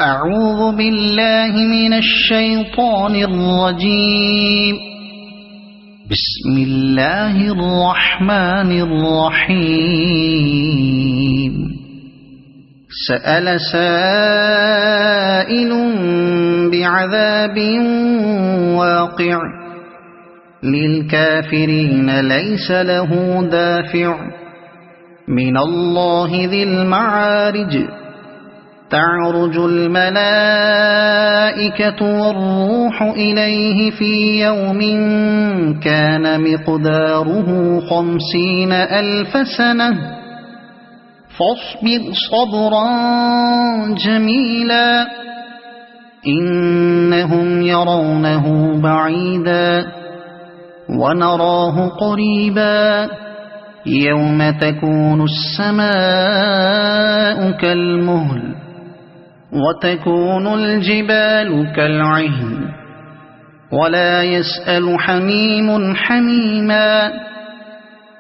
أعوذ بالله من الشيطان الرجيم. بسم الله الرحمن الرحيم. سأل سائل بعذاب واقع للكافرين ليس له دافع من الله ذي المعارج. تعرج الملائكة والروح إليه في يوم كان مقداره 50,000 سنة فاصبر صبرا جميلا إنهم يرونه بعيدا ونراه قريبا يوم تكون السماء كالمهل وتكون الجبال كالعهن ولا يسأل حميم حميما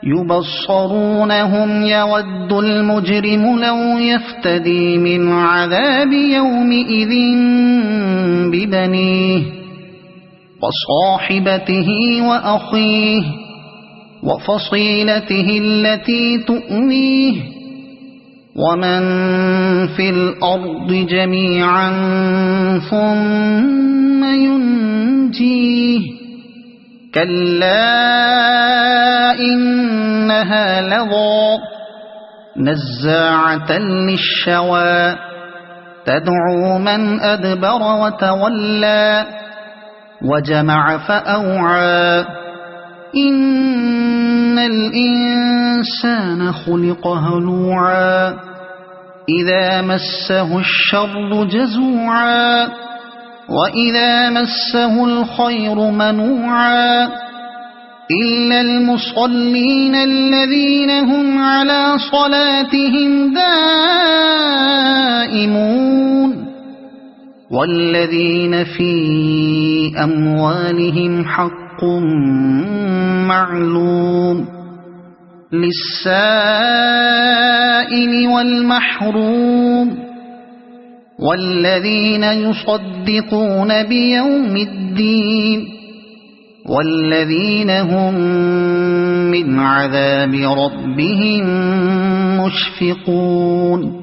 يبصرونهم يود المجرم لو يفتدي من عذاب يومئذ ببنيه وصاحبته وأخيه وفصيلته التي تؤويه ومن في الأرض جميعا ثم ينجيه كلا إنها لظى نزاعة للشوى تدعو من أدبر وتولى وجمع فأوعى إن الإنسان خلق هلوعا إذا مسه الشر جزوعا وإذا مسه الخير منوعا إلا المصلين الذين هم على صلاتهم دائمون والذين في أموالهم حق معلوم للسائل والمحروم والذين يصدقون بيوم الدين والذين هم من عذاب ربهم مشفقون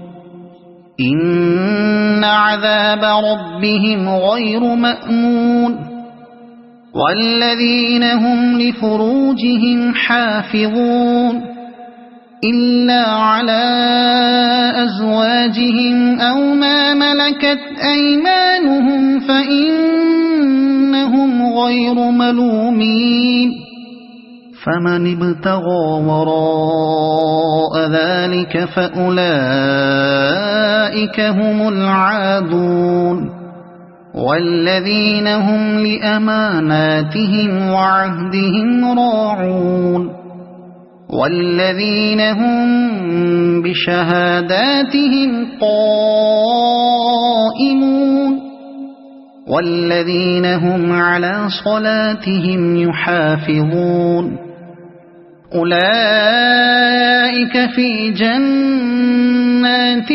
إن عذاب ربهم غير مأمون والذين هم لفروجهم حافظون إلا على أزواجهم أو ما ملكت أيمانهم فإنهم غير ملومين فمن ابتغى وراء ذلك فأولئك هم العادون والذين هم لأماناتهم وعهدهم راعون والذين هم بشهاداتهم قائمون والذين هم على صلاتهم يحافظون أولئك في جنات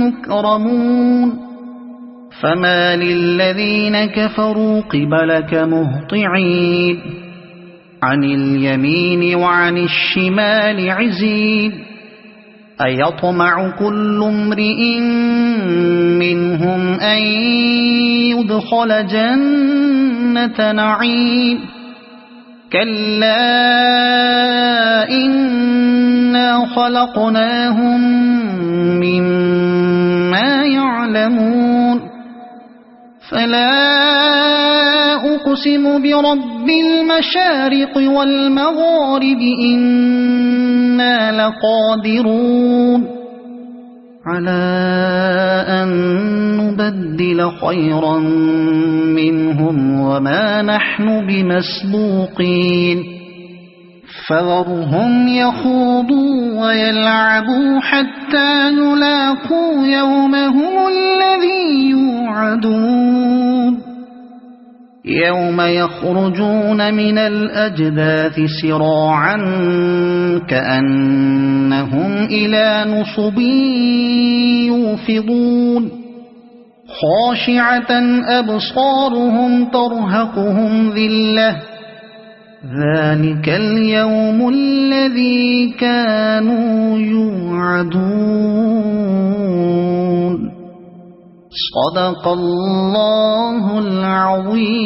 مكرمون فما للذين كفروا قبلك مهطعين عن اليمين وعن الشمال عزين أيطمع كل امرئ منهم أن يدخل جنة نعيم كلا إنا خلقناهم مما يعلمون فلا أقسم برب المشارق والمغارب إنا لقادرون على أن نبدل خيرا منهم وما نحن بمسبوقين فذرهم يخوضوا ويلعبوا حتى يلاقوا يومهم الذي يوعدون يوم يخرجون من الأجداث سراعا كأنهم إلى نصب يوفضون خاشعة أبصارهم ترهقهم ذلة ذلك اليوم الذي كانوا يوعدون صدق الله العظيم.